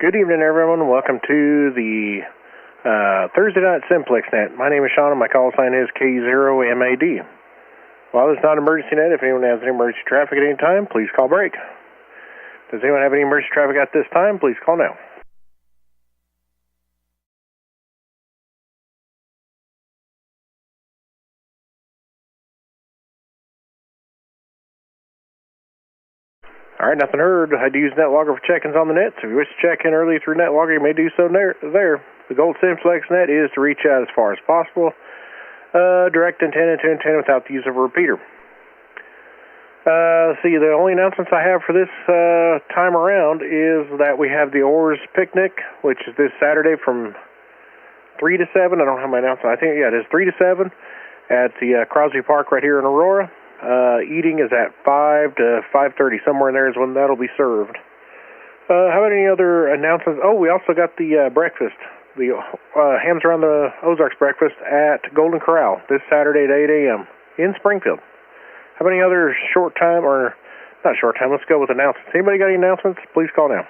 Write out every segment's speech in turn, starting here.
Good evening, everyone. Welcome to the Thursday night Simplex net. My name is Sean, and my call sign is K0MAD. While it's not an emergency net, if anyone has any emergency traffic at any time, please call break. Does anyone have any emergency traffic at this time? Please call now. All right, nothing heard. I do use NetLogger for check-ins on the net, so if you wish to check in early through NetLogger, you may do so there. The goal of Simplex net is to reach out as far as possible, direct antenna to antenna without the use of a repeater. See, the only announcements I have for this time around is that we have the Oars picnic, which is this Saturday from 3 to 7. I don't have my announcement. I think, yeah, it is 3 to 7 at the Crosby Park right here in Aurora. Eating is at 5 to 5:30. Somewhere in there is when that'll be served. How about any other announcements? Oh, we also got the breakfast, the Hams Around the Ozarks breakfast at Golden Corral this Saturday at 8 a.m. in Springfield. How about any other short time, or not short time, let's go with announcements. Anybody got any announcements? Please call now.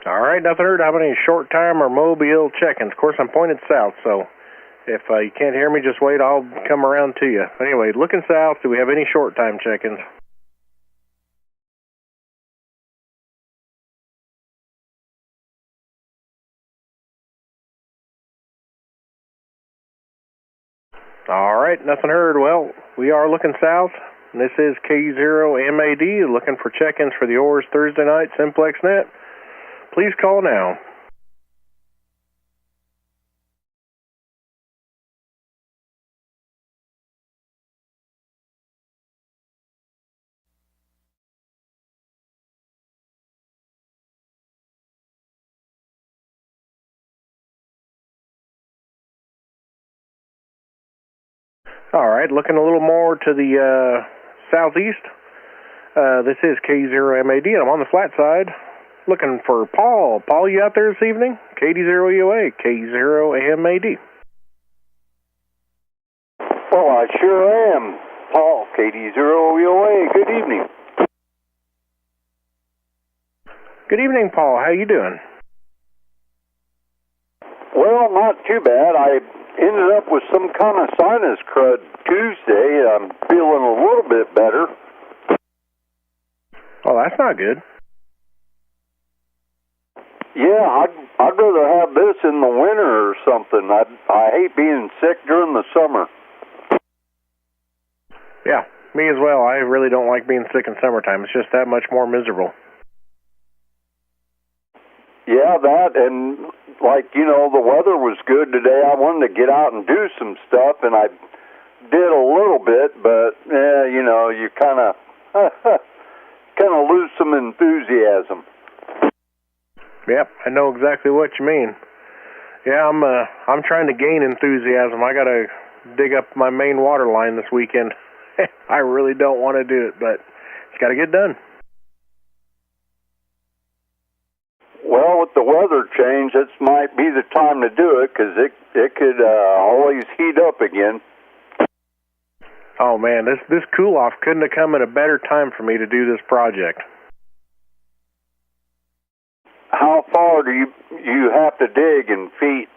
All right, nothing heard. How about any short time or mobile check-ins? Of course, I'm pointed south, so if you can't hear me, just wait. I'll come around to you. Anyway, looking south, do we have any short time check-ins? All right, nothing heard. Well, we are looking south, and this is K0MAD, looking for check-ins for the Oars Thursday night Simplex net. Please call now. All right, looking a little more to the southeast. This is K0MAD, and I'm on the flat side. Looking for Paul. Paul, you out there this evening? KD0EOA, K0MAD. Well, I sure am. Paul, KD0EOA. Good evening. Good evening, Paul. How you doing? Well, not too bad. I ended up with some kind of sinus crud Tuesday. I'm feeling a little bit better. Oh, that's not good. Yeah, I'd rather have this in the winter or something. I hate being sick during the summer. Yeah, me as well. I really don't like being sick in summertime. It's just that much more miserable. Yeah, that, and like, you know, the weather was good today. I wanted to get out and do some stuff, and I did a little bit, but, you know, you kind of lose some enthusiasm. Yep, I know exactly what you mean. Yeah, I'm trying to gain enthusiasm. I gotta dig up my main water line this weekend. I really don't want to do it, but it's got to get done. Well, with the weather change, this might be the time to do it, because it could always heat up again. Oh man, this cool-off couldn't have come at a better time for me to do this project. How far do you have to dig in feet?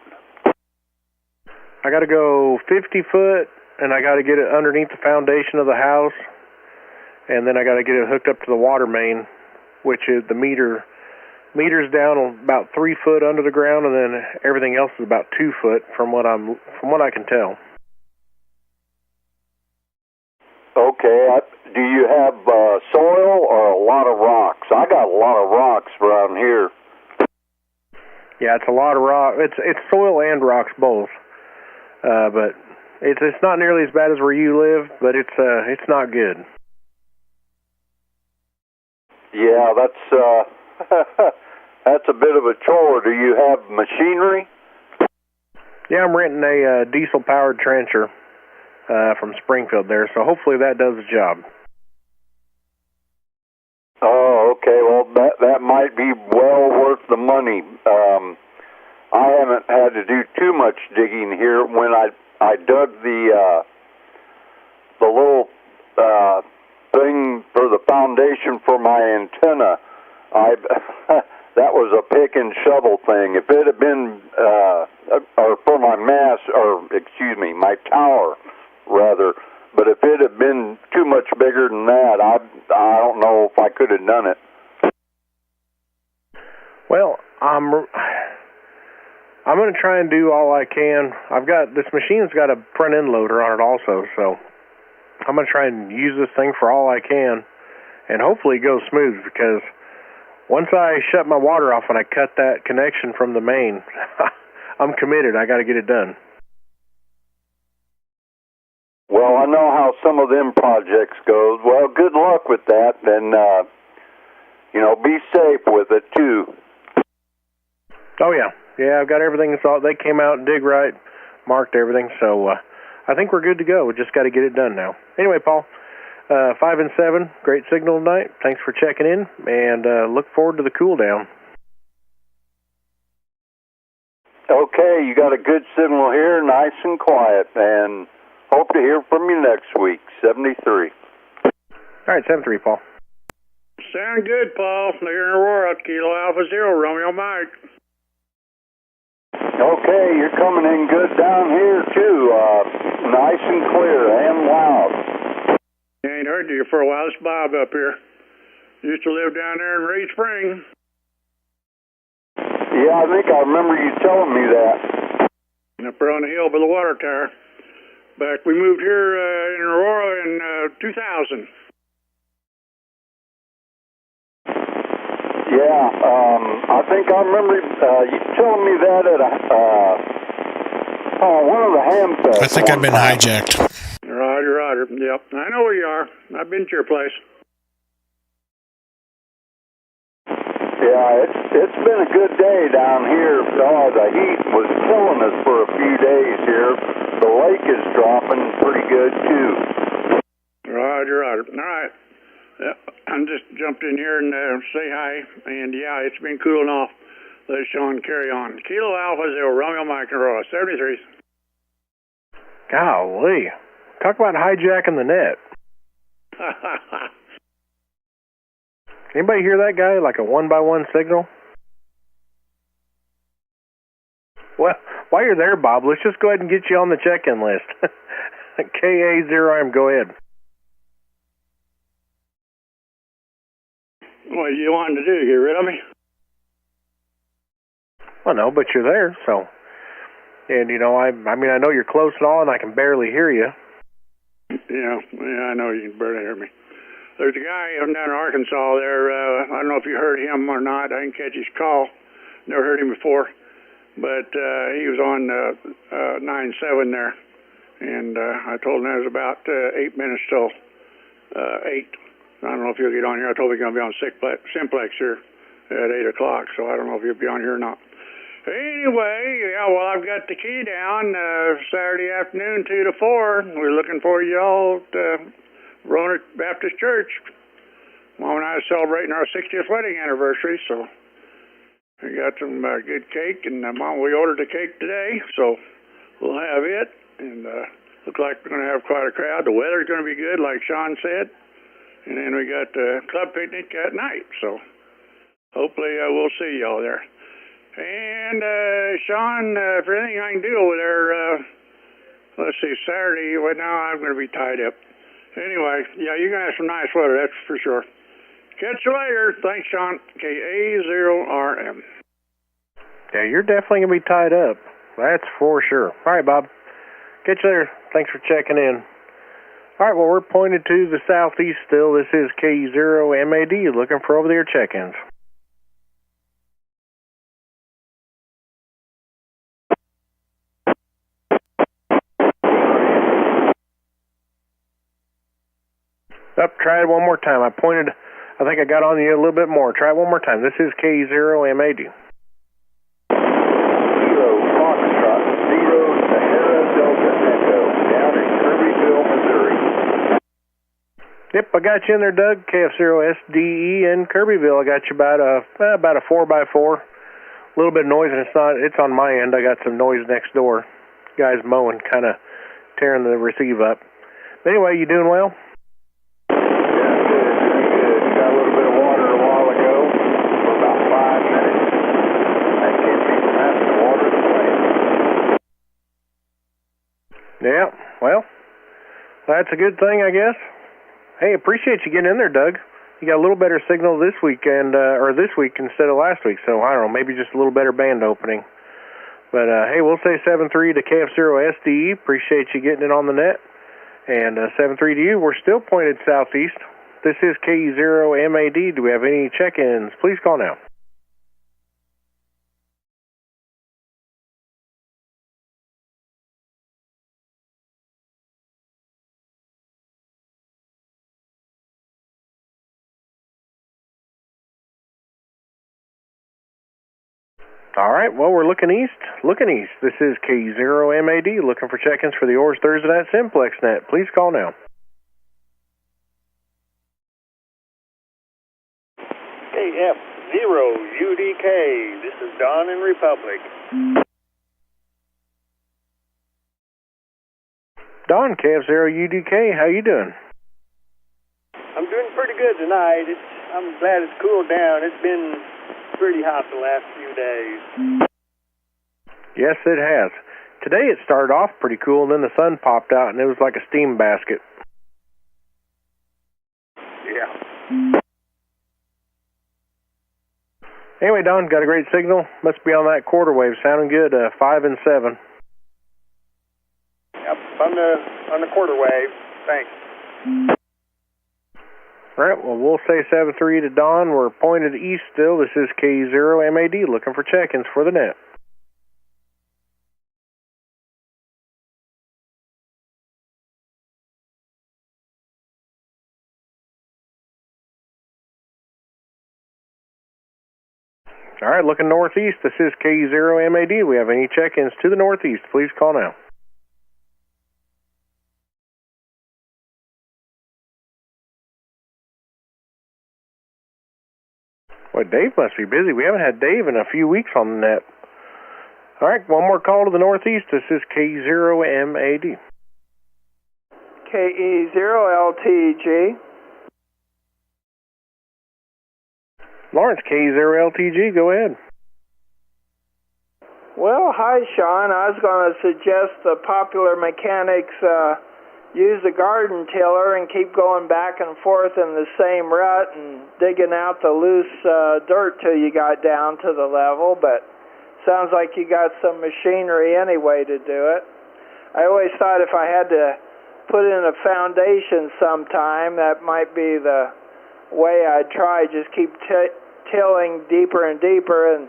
I got to go 50 foot, and I got to get it underneath the foundation of the house, and then I got to get it hooked up to the water main, which is the meter's down about 3 foot under the ground, and then everything else is about 2 foot from what I can tell. Okay, do you have soil or a lot of rocks? I got a lot of rocks around here. Yeah, it's a lot of rock. It's soil and rocks both, but it's not nearly as bad as where you live, but it's not good. Yeah, that's a bit of a chore. Do you have machinery? Yeah, I'm renting a diesel-powered trencher from Springfield there, so hopefully that does the job. Oh, okay. Well, that might be well worth the money. I haven't had to do too much digging here. When I dug the little thing for the foundation for my antenna, that was a pick and shovel thing. If it had been, or for my mast, or excuse me, my tower, rather. But if it had been too much bigger than that, I don't know if I could have done it. Well, I'm going to try and do all I can. This machine's got a front end loader on it also, so I'm going to try and use this thing for all I can, and hopefully it goes smooth, because once I shut my water off and I cut that connection from the main, I'm committed. I got to get it done. Well, I know how some of them projects go. Well, good luck with that, and be safe with it too. Oh yeah, I've got everything. They came out and dig right, marked everything, so I think we're good to go. We just got to get it done now. Anyway, Paul, 5 and 7, great signal tonight. Thanks for checking in, and look forward to the cool down. Okay, you got a good signal here, nice and quiet, and hope to hear from you next week. 73. All right, 73, Paul. Sound good, Paul. Here in Aurora, Kilo Alpha Zero, Romeo Mike. Okay, you're coming in good down here too. Nice and clear and loud. I ain't heard you for a while. It's Bob up here. Used to live down there in Reed Spring. Yeah, I think I remember you telling me that. Up there on the hill by the water tower. Back we moved here in Aurora in 2000. Yeah, I think I remember you telling me that at one of the ham fests. I think I've been hijacked. Roger. Yep, I know where you are. I've been to your place. Yeah, it's been a good day down here. The heat was killing us for a few days here. The lake is dropping pretty good too. Roger. All right. Yeah, I'm just jumped in here and say hi, and yeah, it's been cooling off. Let Sean carry on. Kilo Alpha Zero, Romeo Mike Aurora, 73. Golly, talk about hijacking the net. Anybody hear that guy? Like a 1x1 signal? Well, while you're there, Bob, let's just go ahead and get you on the check-in list. KA0M, go ahead. What do you want to do? Get rid of me? Well, no, but you're there, so. And, I mean, I know you're close and all, and I can barely hear you. Yeah, I know you can barely hear me. There's a guy down in Arkansas there. I don't know if you heard him or not. I didn't catch his call. Never heard him before. But he was on 9-7 there. And I told him it was about 8 minutes till 8. I don't know if you'll get on here. I told him he's going to be on Simplex here at 8 o'clock, so I don't know if he'll be on here or not. Anyway, yeah, well, I've got the key down Saturday afternoon, 2 to 4. We're looking for you all at Roanoke Baptist Church. Mom and I are celebrating our 60th wedding anniversary, so we got some good cake, and Mom, we ordered the cake today, so we'll have it, and looks like we're going to have quite a crowd. The weather's going to be good, like Sean said. And then we got the club picnic at night, so hopefully we'll see y'all there. And Sean, if there's anything I can do over there, let's see, Saturday, well, now I'm going to be tied up. Anyway, yeah, you're going to have some nice weather, that's for sure. Catch you later. Thanks, Sean. KA0RM. Yeah, you're definitely going to be tied up. That's for sure. All right, Bob. Catch you later. Thanks for checking in. All right, well, we're pointed to the southeast still. This is K0MAD looking for over-the-air check-ins. Try it one more time. I think I got on you a little bit more. Try it one more time. This is K0MAD. 0 Foxtrot, 0 Sahara Delta Echo, down in Kirbyville, Missouri. Yep, I got you in there, Doug. KF0SDE in Kirbyville. I got you about a 4x4. A little bit of noise, and it's on my end. I got some noise next door. Guys mowing, kind of tearing the receive up. But anyway, you doing well? Yeah, good. Got a little bit of water a while ago for about 5 minutes. That kept me from having to water the plant. Yeah, well, that's a good thing, I guess. Hey, appreciate you getting in there, Doug. You got a little better signal this weekend, or this week instead of last week, so I don't know, maybe just a little better band opening. But, hey, we'll say 7-3 to KF0SDE. Appreciate you getting it on the net. And 7-3 to you. We're still pointed southeast. This is KE0MAD. Do we have any check-ins? Please call now. All right, well, we're looking east. This is KE0MAD, looking for check-ins for the Oars Thursday night Simplex net. Please call now. KF0UDK, this is Don in Republic. Don, KF0UDK, how you doing? I'm doing pretty good tonight. I'm glad it's cooled down. It's been pretty hot the last few days. Yes, it has. Today it started off pretty cool, and then the sun popped out, and it was like a steam basket. Yeah. Anyway, Don, got a great signal. Must be on that quarter wave. Sounding good, 5 and 7. Yep, on the quarter wave. Thanks. All right, well, we'll say 7-3 to Don. We're pointed east still. This is KE0MAD, looking for check-ins for the net. All right, looking northeast. This is KE0MAD. We have any check-ins to the northeast? Please call now. Boy, Dave must be busy. We haven't had Dave in a few weeks on the net. All right, one more call to the northeast. This is KE0MAD. KE0LTG. Lawrence, KE0LTG, go ahead. Well, hi, Sean. I was going to suggest the popular mechanics use a garden tiller and keep going back and forth in the same rut and digging out the loose dirt till you got down to the level, but sounds like you got some machinery anyway to do it. I always thought if I had to put in a foundation sometime, that might be the way I'd try. Just keep tilling deeper and deeper, and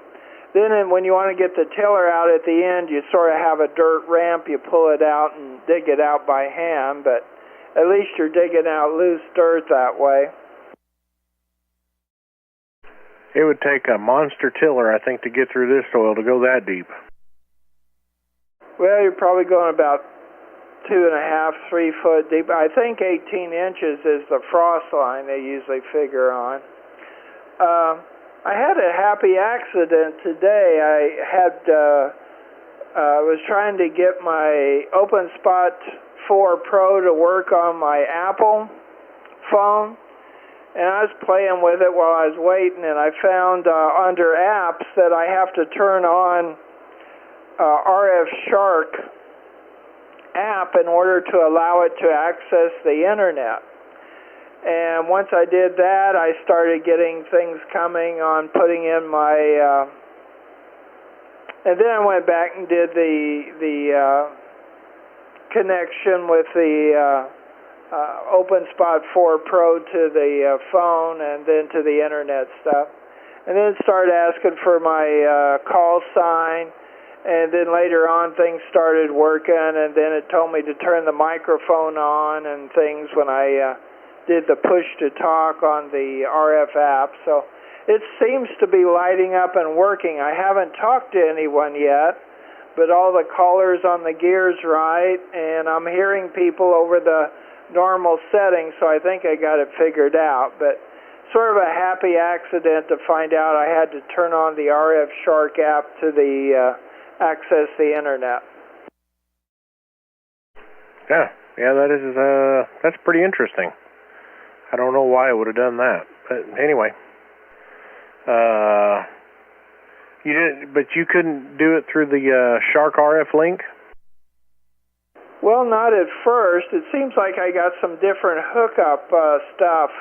then when you want to get the tiller out at the end, you sort of have a dirt ramp. You pull it out and dig it out by hand, but at least you're digging out loose dirt that way. It would take a monster tiller, I think, to get through this soil to go that deep. Well, you're probably going about 2.5, 3 foot deep. I think 18 inches is the frost line they usually figure on. I had a happy accident today. I was trying to get my OpenSpot 4 Pro to work on my Apple phone, and I was playing with it while I was waiting, and I found under apps that I have to turn on RF Shark app in order to allow it to access the internet. And once I did that, I started getting things coming on putting in my, and then I went back and did the connection with the OpenSpot 4 Pro to the phone and then to the internet stuff. And then it started asking for my call sign, and then later on things started working, and then it told me to turn the microphone on and things when I did the push to talk on the RF app. So it seems to be lighting up and working. I haven't talked to anyone yet, but all the callers on the gear's right, and I'm hearing people over the normal settings, so I think I got it figured out. But sort of a happy accident to find out I had to turn on the RF Shark app to access the internet. Yeah, that's pretty interesting. I don't know why I would have done that, but anyway, but you couldn't do it through the Shark RF link? Well, not at first. It seems like I got some different hookup stuff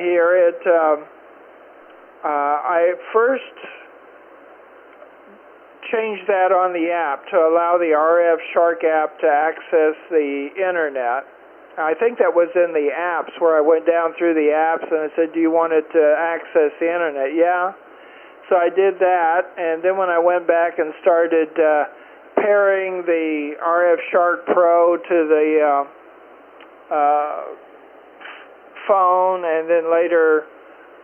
here. I first changed that on the app to allow the RF Shark app to access the internet. I think that was in the apps where I went down through the apps and I said, do you want it to access the internet? Yeah. So I did that, and then when I went back and started pairing the RF Shark Pro to the phone, and then later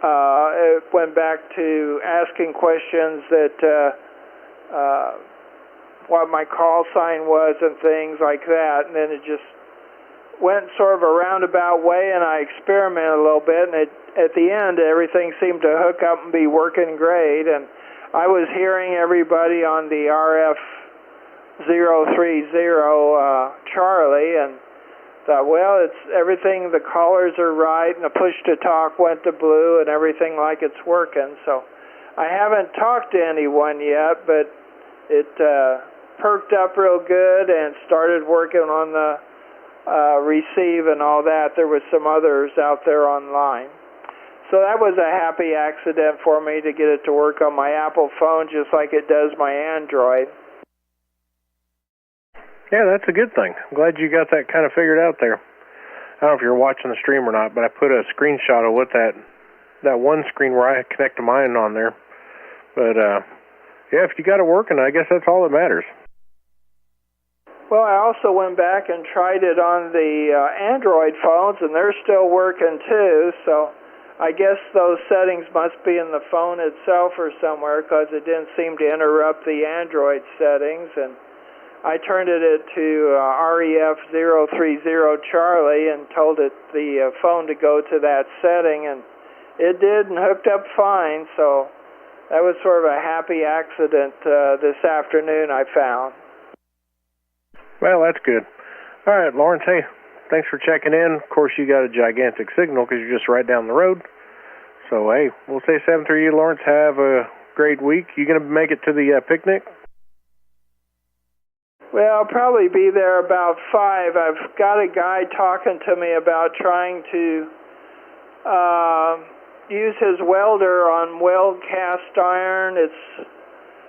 it went back to asking questions that what my call sign was and things like that, and then it just went sort of a roundabout way, and I experimented a little bit, and at the end everything seemed to hook up and be working great, and I was hearing everybody on the RF 030 Charlie, and thought, well, it's everything, the callers are right, and the push-to-talk went to blue, and everything like it's working. So I haven't talked to anyone yet, but it perked up real good and started working on the receive and all that. There was some others out there online. So that was a happy accident for me to get it to work on my Apple phone just like it does my Android. Yeah, that's a good thing. I'm glad you got that kind of figured out there. I don't know if you're watching the stream or not, but I put a screenshot of what that one screen where I connect to mine on there. But, yeah, if you got it working, I guess that's all that matters. Well, I also went back and tried it on the Android phones, and they're still working too, so I guess those settings must be in the phone itself or somewhere, because it didn't seem to interrupt the Android settings, and I turned it to REF 030 Charlie and told it the phone to go to that setting, and it did and hooked up fine, so that was sort of a happy accident this afternoon I found. Well, that's good. All right, Lawrence, hey, thanks for checking in. Of course, you got a gigantic signal because you're just right down the road. So, hey, we'll say 7 through you, Lawrence. Have a great week. You going to make it to the picnic? Well, I'll probably be there about 5. I've got a guy talking to me about trying to use his welder on weld cast iron.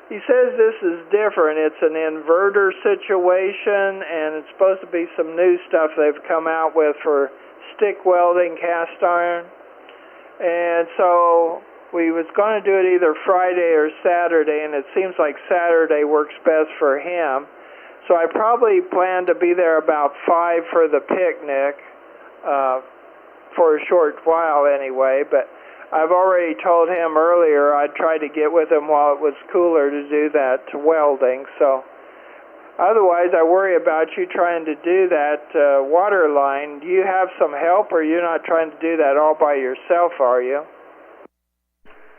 He says this is different. It's an inverter situation, and it's supposed to be some new stuff they've come out with for stick welding cast iron. And so we was going to do it either Friday or Saturday, and it seems like Saturday works best for him. So I probably plan to be there about 5 for the picnic, for a short while anyway, but I've already told him earlier I'd try to get with him while it was cooler to do that welding. So otherwise, I worry about you trying to do that water line. Do you have some help, or you're not trying to do that all by yourself, are you?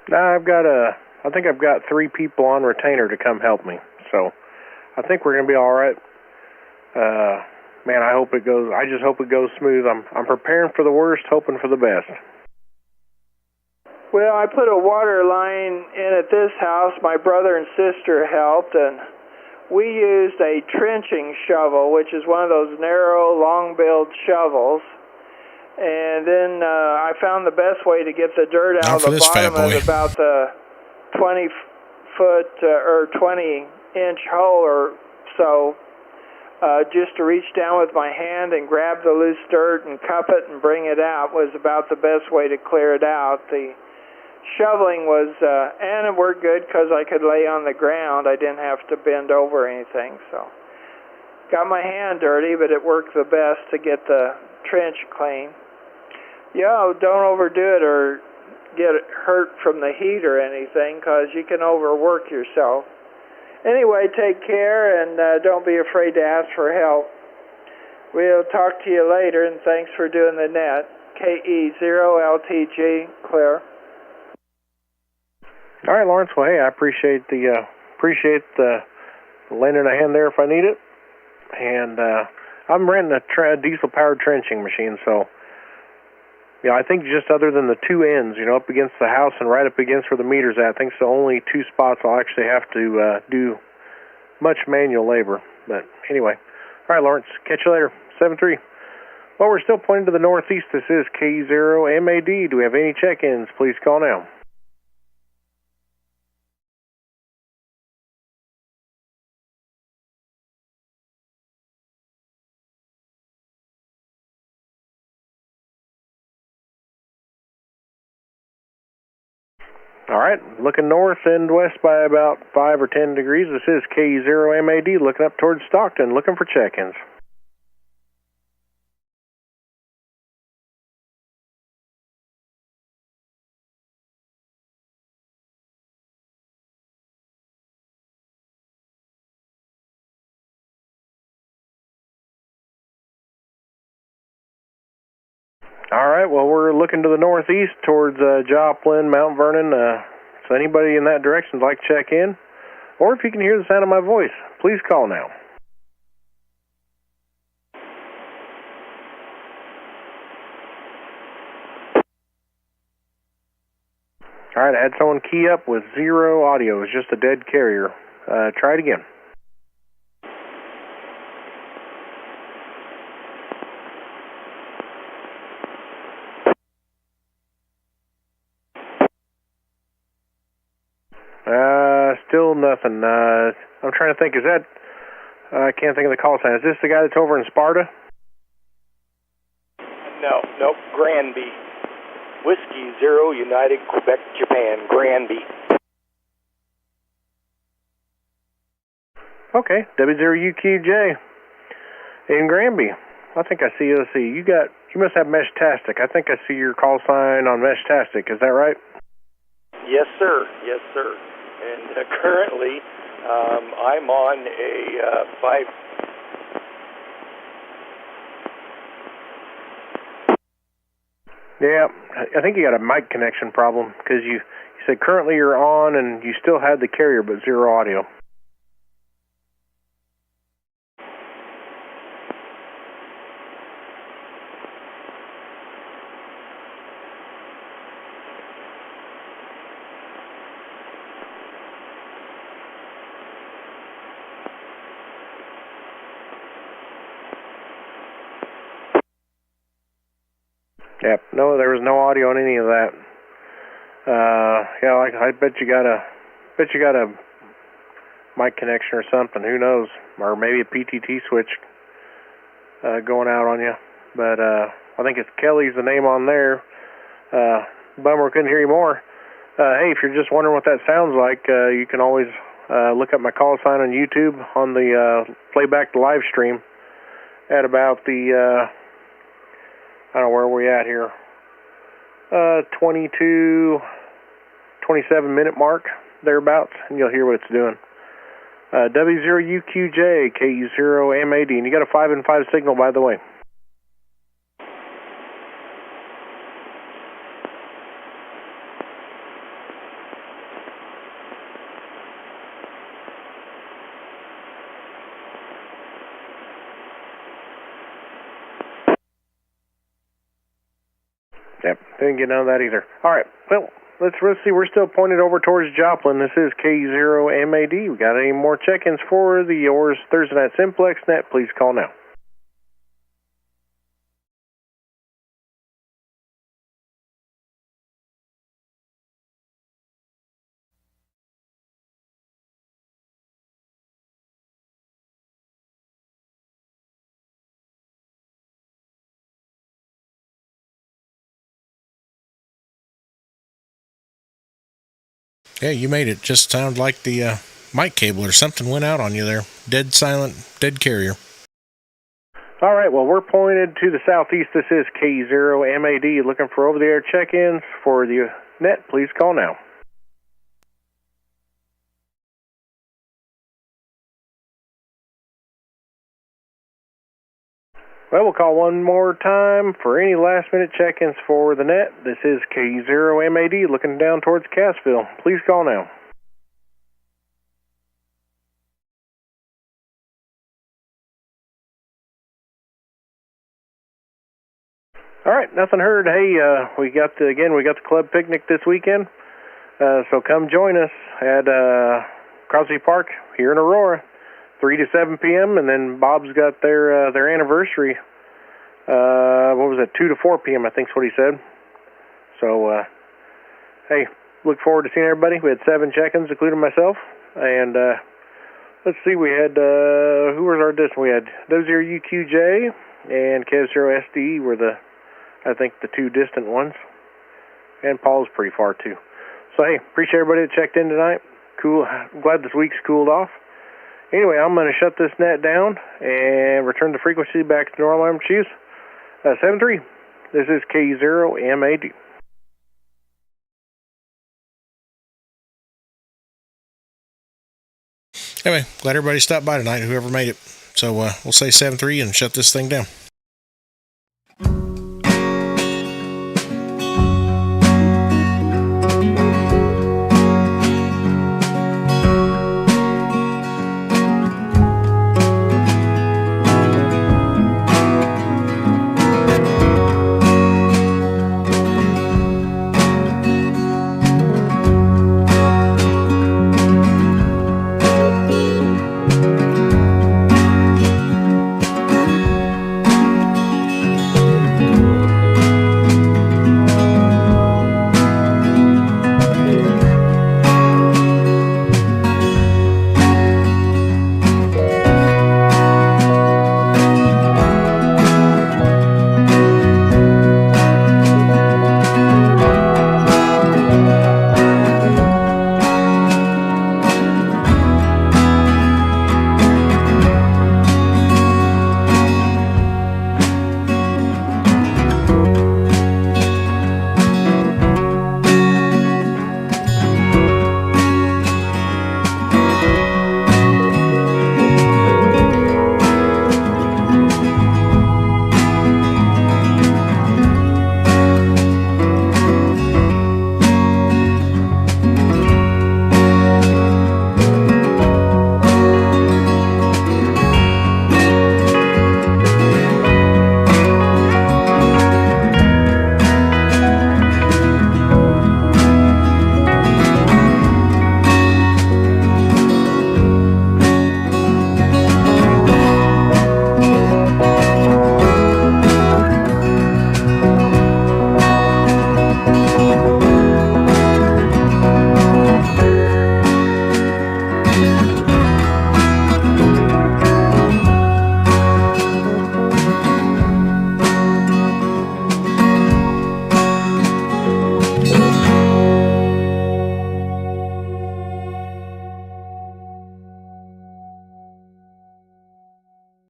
No, I think I've got 3 people on retainer to come help me. So I think we're going to be all right. Man, I just hope it goes smooth. I'm preparing for the worst, hoping for the best. Well, I put a water line in at this house. My brother and sister helped, and we used a trenching shovel, which is one of those narrow, long-billed shovels. And then I found the best way to get the dirt out of the bottom of about the 20-foot or 20-inch hole or so, just to reach down with my hand and grab the loose dirt and cup it and bring it out was about the best way to clear it out. The shoveling was, and it worked good because I could lay on the ground. I didn't have to bend over anything. So got my hand dirty, but it worked the best to get the trench clean. Yeah, don't overdo it or get hurt from the heat or anything, because you can overwork yourself. Anyway, take care, and don't be afraid to ask for help. We'll talk to you later, and thanks for doing the net. KE0LTG, clear. All right, Lawrence. Well, hey, I appreciate the lending a hand there if I need it. And I'm renting a diesel-powered trenching machine, so yeah, I think just other than the two ends, up against the house and right up against where the meter's at, I think it's the only two spots I'll actually have to do much manual labor. But anyway, all right, Lawrence. Catch you later. 7-3. Well, we're still pointing to the northeast. This is K0MAD. Do we have any check-ins? Please call now. All right, looking north and west by about 5 or 10 degrees. This is K0MAD looking up towards Stockton, looking for check-ins. All right, well, we're looking to the northeast towards Joplin, Mount Vernon. So anybody in that direction would like to check in, or if you can hear the sound of my voice, please call now. All right, I had someone key up with zero audio. It's just a dead carrier. Try it again. Still nothing. I'm trying to think. Is that? I can't think of the call sign. Is this the guy that's over in Sparta? No, Granby. Whiskey 0, United Quebec, Japan. Granby. Okay, W0UQJ in Granby. I think I see. Let's see. You must have Meshtastic. I think I see your call sign on Meshtastic. Is that right? Yes, sir. Yes, sir. And currently, I'm on a 5. Yeah, I think you got a mic connection problem because you said currently you're on and you still had the carrier but zero audio. Yep. No, there was no audio on any of that. Yeah, I bet you got a mic connection or something. Who knows? Or maybe a PTT switch going out on you. But I think it's Kelly's the name on there. Bummer couldn't hear you more. Hey, if you're just wondering what that sounds like, you can always look up my call sign on YouTube on the playback the live stream at about the I don't know where we're at here. 22, 27-minute mark, thereabouts, and you'll hear what it's doing. W0UQJ, KU0MAD, and you got a 5 and 5 signal, by the way. Yep, didn't get none of that either. All right, well, let's see. We're still pointed over towards Joplin. This is K0MAD. We got any more check-ins for the Oars Thursday Night Simplex net? Please call now. Yeah, you made it just sound like the mic cable or something went out on you there. Dead silent, dead carrier. All right, well, we're pointed to the southeast. This is K0MAD. Looking for over-the-air check-ins for the net. Please call now. Well, we'll call one more time for any last-minute check-ins for the net. This is K0MAD looking down towards Cassville. Please call now. All right, nothing heard. Hey, we got the club picnic this weekend, so come join us at Crosby Park here in Aurora, 3 to 7 p.m. And then Bob's got their anniversary. What was it? 2 to 4 p.m. I think is what he said. So, hey, look forward to seeing everybody. We had 7 check-ins, including myself, and let's see, we had who was our distant? We had Dozier UQJ and Kev0 SDE were the 2 distant ones, and Paul's pretty far too. So hey, appreciate everybody that checked in tonight. Cool. I'm glad this week's cooled off. Anyway, I'm going to shut this net down and return the frequency back to normal. 73. This is K0MAD. Anyway, glad everybody stopped by tonight, whoever made it. So we'll say 7-3 and shut this thing down.